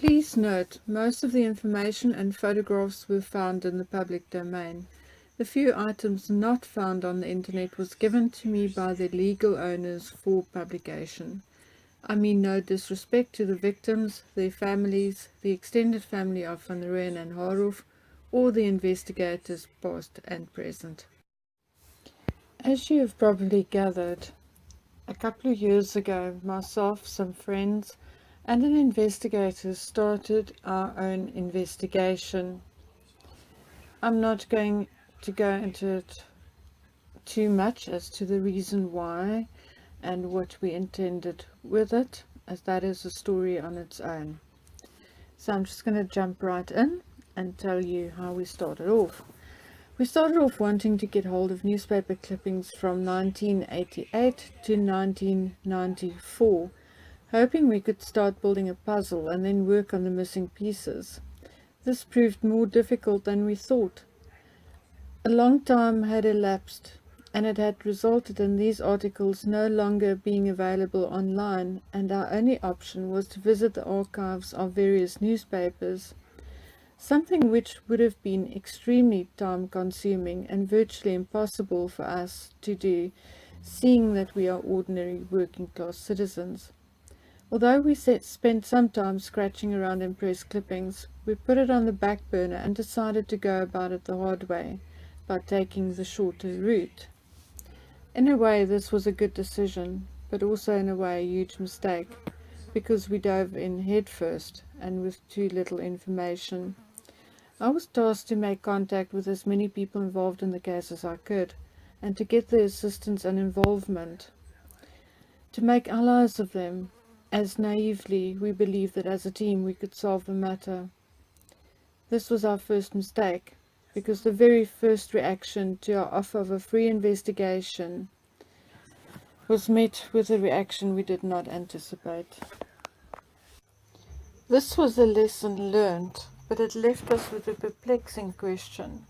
Please note, most of the information and photographs were found in the public domain. The few items not found on the internet was given to me by the legal owners for publication. I mean no disrespect to the victims, their families, the extended family of Van Rooyen and Haarhoff, or the investigators past and present. As you have probably gathered, a couple of years ago, myself, some friends, and an investigator started our own investigation. I'm not going to go into it too much as to the reason why and what we intended with it, as that is a story on its own. So I'm just going to jump right in and tell you how we started off. We started off wanting to get hold of newspaper clippings from 1988 to 1994, hoping we could start building a puzzle and then work on the missing pieces. This proved more difficult than we thought. A long time had elapsed, and it had resulted in these articles no longer being available online, and our only option was to visit the archives of various newspapers, something which would have been extremely time-consuming and virtually impossible for us to do, seeing that we are ordinary working-class citizens. Although we spent some time scratching around in press clippings, we put it on the back burner and decided to go about it the hard way, by taking the shorter route. In a way, this was a good decision, but also in a way a huge mistake, because we dove in head first and with too little information. I was tasked to make contact with as many people involved in the case as I could, and to get their assistance and involvement, to make allies of them, as naively we believed that as a team we could solve the matter. This was our first mistake, because the very first reaction to our offer of a free investigation was met with a reaction we did not anticipate. This was a lesson learned, but it left us with a perplexing question.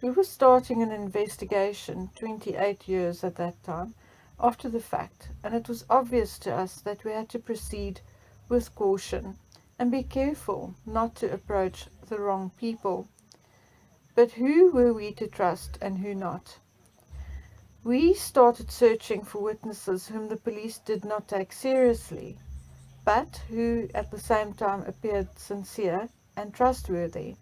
We were starting an investigation 28 years at that time, after the fact, and it was obvious to us that we had to proceed with caution and be careful not to approach the wrong people. But who were we to trust and who not? We started searching for witnesses whom the police did not take seriously, but who at the same time appeared sincere and trustworthy.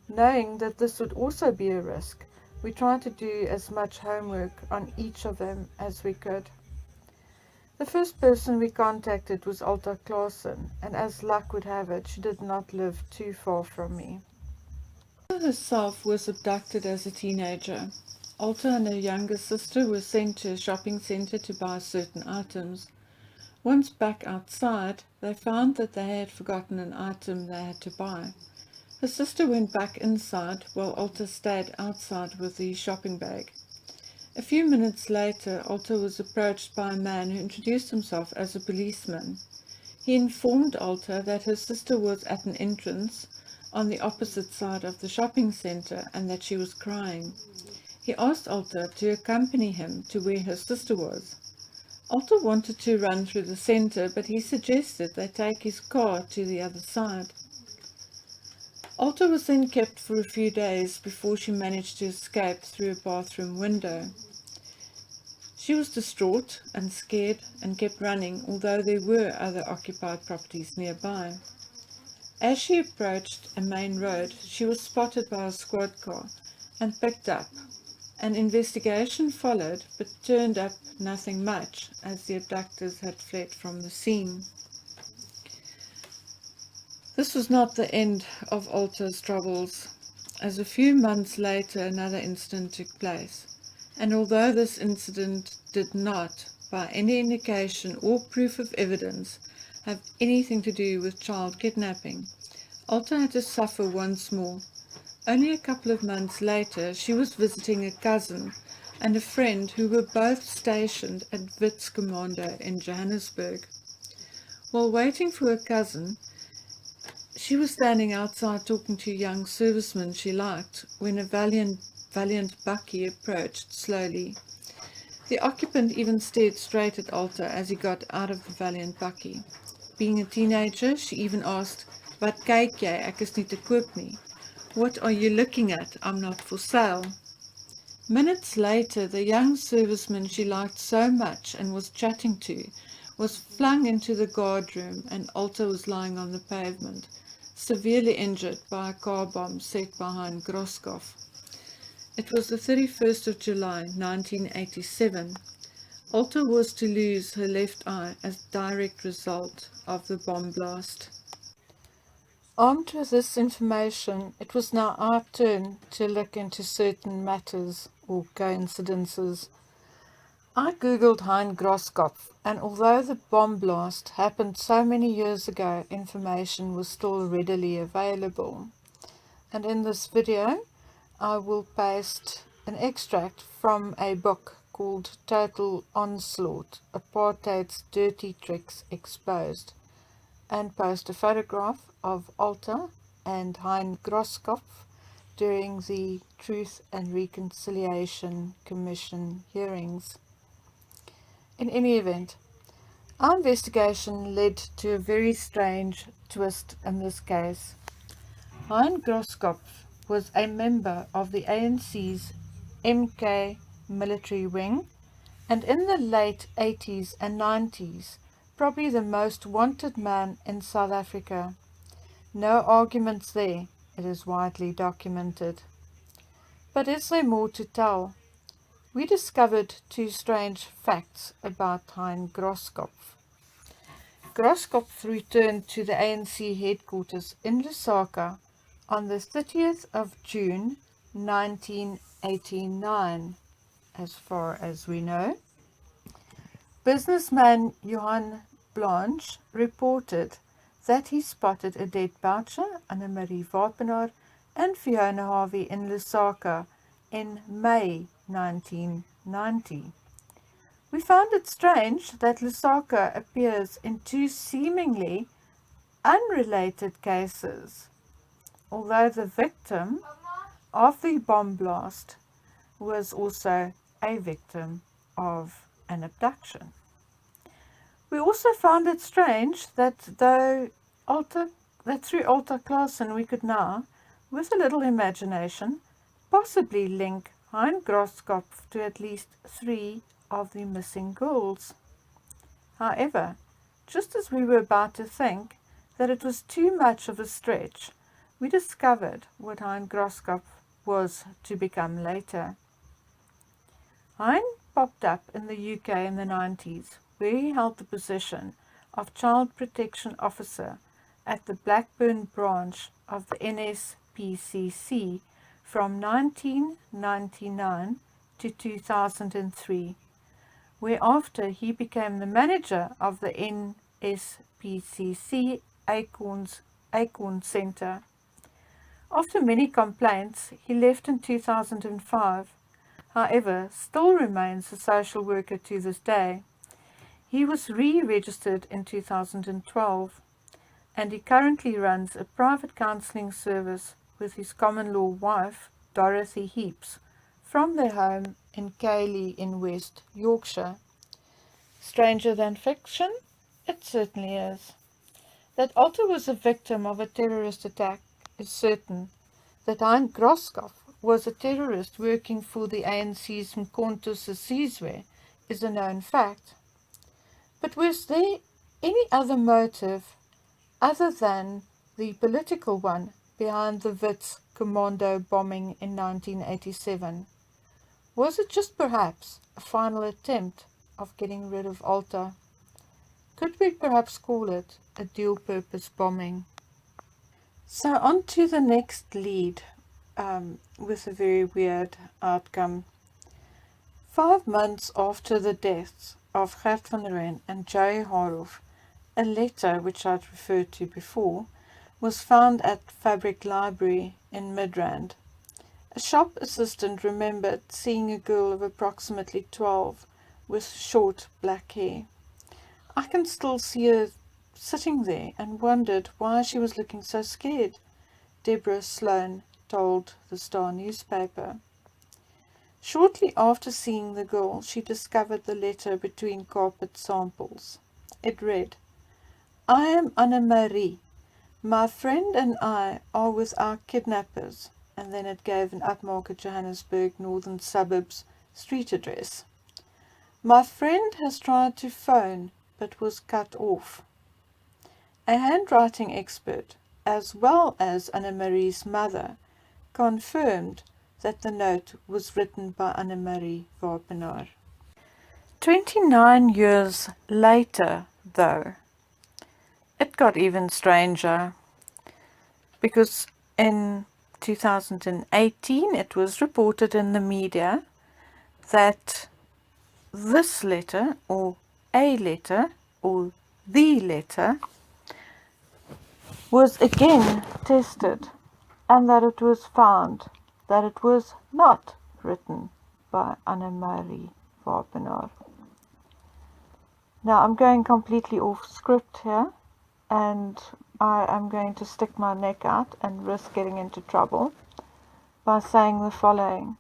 Knowing that this would also be a risk, we tried to do as much homework on each of them as we could. The first person we contacted was Alta Lawson, and as luck would have it, she did not live too far from me. Alta herself was abducted as a teenager. Alta and her younger sister were sent to a shopping centre to buy certain items. Once back outside, they found that they had forgotten an item they had to buy. Her sister went back inside while Alta stayed outside with the shopping bag. A few minutes later, Alta was approached by a man who introduced himself as a policeman. He informed Alta that her sister was at an entrance on the opposite side of the shopping centre and that she was crying. He asked Alta to accompany him to where her sister was. Alta wanted to run through the centre, but he suggested they take his car to the other side. Alta was then kept for a few days before she managed to escape through a bathroom window. She was distraught and scared and kept running, although there were other occupied properties nearby. As she approached a main road, she was spotted by a squad car and picked up. An investigation followed, but turned up nothing much, as the abductors had fled from the scene. This was not the end of Alta's troubles, as a few months later another incident took place, and although this incident did not, by any indication or proof of evidence, have anything to do with child kidnapping, Alta had to suffer once more. Only a couple of months later, she was visiting a cousin and a friend who were both stationed at Wits Commando in Johannesburg. While waiting for her cousin, she was standing outside talking to a young serviceman she liked when a valiant bakkie approached slowly. The occupant even stared straight at Alta as he got out of the valiant bakkie. Being a teenager, she even asked, Wat kyk jy, ek is nie te koop nie. What are you looking at? I'm not for sale. Minutes later, the young serviceman she liked so much and was chatting to was flung into the guard room, and Alta was lying on the pavement, severely injured by a car bomb set behind Grosskopf. It was the 31st of July, 1987. Alta was to lose her left eye as a direct result of the bomb blast. Armed with this information, it was now our turn to look into certain matters or coincidences. I googled Hein Grosskopf, and although the bomb blast happened so many years ago, information was still readily available. And in this video, I will paste an extract from a book called Total Onslaught: Apartheid's Dirty Tricks Exposed, and post a photograph of Alta and Hein Grosskopf during the Truth and Reconciliation Commission hearings. In any event, our investigation led to a very strange twist in this case. Hein Grosskopf was a member of the ANC's MK military wing, and in the late 80s and 90s, probably the most wanted man in South Africa. No arguments there, it is widely documented. But is there more to tell? We discovered two strange facts about Hein Grosskopf. Grosskopf returned to the ANC headquarters in Lusaka on the 30th of June 1989, as far as we know. Businessman Johan Blanche reported that he spotted a dead Boucher, Annemarie Wapenaar, and Fiona Harvey in Lusaka in May 1990. We found it strange that Lusaka appears in two seemingly unrelated cases, although the victim of the bomb blast was also a victim of an abduction. We also found it strange that through Alta Lawson we could now, with a little imagination, possibly link Hein Grosskopf to at least 3 of the missing girls. However, just as we were about to think that it was too much of a stretch, we discovered what Hein Grosskopf was to become later. Hein popped up in the UK in the 90s, where he held the position of Child Protection Officer at the Blackburn branch of the NSPCC from 1999 to 2003, whereafter he became the manager of the NSPCC Acorn Centre. After many complaints, he left in 2005, however, still remains a social worker to this day. He was re-registered in 2012, and he currently runs a private counselling service with his common-law wife, Dorothy Heaps, from their home in Cayley in West Yorkshire. Stranger than fiction? It certainly is. That Alta was a victim of a terrorist attack is certain. That Hein Grosskopf was a terrorist working for the ANC's Mkhonto Sizwe is a known fact. But was there any other motive other than the political one behind the Wits commando bombing in 1987? Was it just perhaps a final attempt of getting rid of Alta? Could we perhaps call it a dual-purpose bombing? So on to the next lead, with a very weird outcome. 5 months after the deaths of Gert van Rooyen and Joey Haarhoff, a letter which I'd referred to before was found at Fabric Library in Midrand. A shop assistant remembered seeing a girl of approximately 12 with short black hair. I can still see her sitting there and wondered why she was looking so scared, Deborah Sloan told the Star newspaper. Shortly after seeing the girl, she discovered the letter between carpet samples. It read, "I am Annemarie. My friend and I are with our kidnappers, and then it gave an upmarket Johannesburg northern suburbs street address. My friend has tried to phone but was cut off. A handwriting expert, as well as Anne-Marie's mother, confirmed that the note was written by Anne-Marie Wapenaar. 29 years later, though, it got even stranger, because in 2018 it was reported in the media that this letter, or a letter, or the letter, was again tested, and that it was found that it was not written by Anne-Marie Wapenaar. Now I'm going completely off script here, and I am going to stick my neck out and risk getting into trouble by saying the following.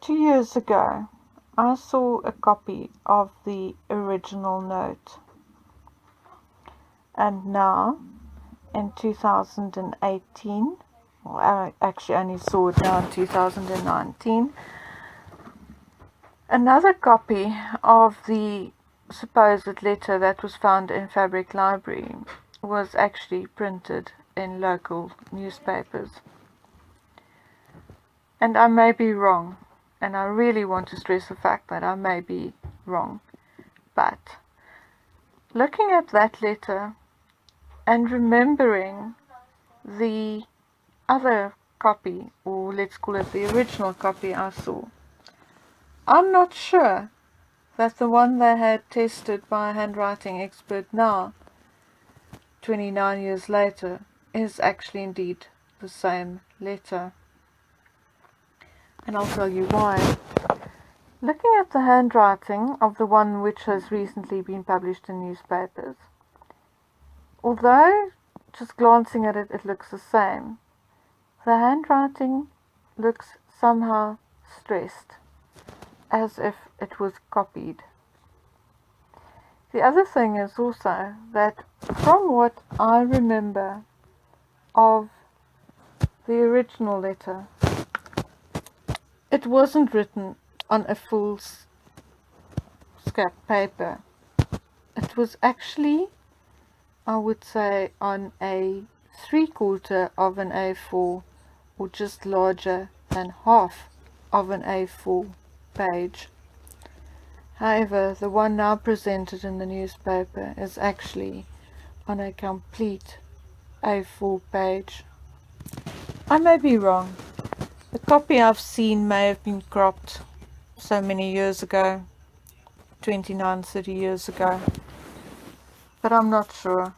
2 years ago, I saw a copy of the original note, and now in 2018, well, I actually only saw it now in 2019, another copy of the supposed letter that was found in Fabric Library was actually printed in local newspapers. And I may be wrong, and I really want to stress the fact that I may be wrong. But looking at that letter and remembering the other copy, or let's call it the original copy I saw, I'm not sure that the one they had tested by a handwriting expert now, 29 years later, is actually indeed the same letter. And I'll tell you why. Looking at the handwriting of the one which has recently been published in newspapers, although just glancing at it, it looks the same, the handwriting looks somehow stressed, as if it was copied. The other thing is also that from what I remember of the original letter, it wasn't written on a full scrap paper. It was actually, I would say, on a 3/4 of an A4, or just larger than half of an A4 page. However, the one now presented in the newspaper is actually on a complete A4 page. I may be wrong. The copy I've seen may have been cropped so many years ago, 29, 30 years ago, but I'm not sure,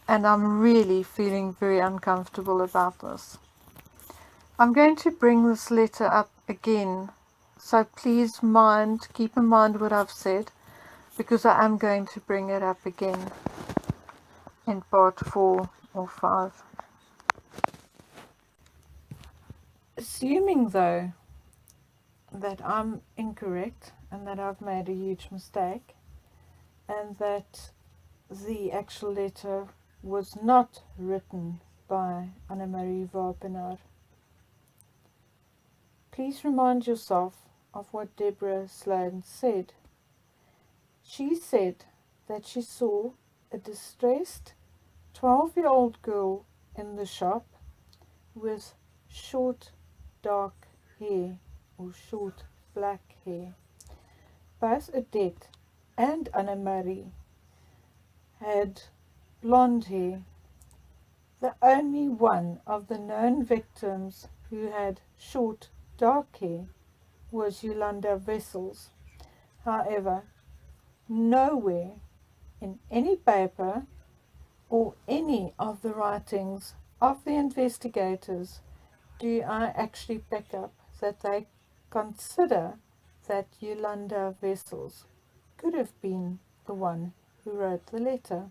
and I'm really feeling very uncomfortable about this. I'm going to bring this letter up again, so please keep in mind what I've said, because I am going to bring it up again in part 4 or 5. Assuming though that I'm incorrect and that I've made a huge mistake and that the actual letter was not written by Anne-Marie Wapenaar, please remind yourself of what Deborah Sloan said. She said that she saw a distressed 12-year-old girl in the shop with short dark hair, or short black hair. Both Odette and Anne-Marie had blonde hair. The only one of the known victims who had short dark hair was Yolanda Wessels. However, nowhere in any paper or any of the writings of the investigators do I actually pick up that they consider that Yolanda Wessels could have been the one who wrote the letter.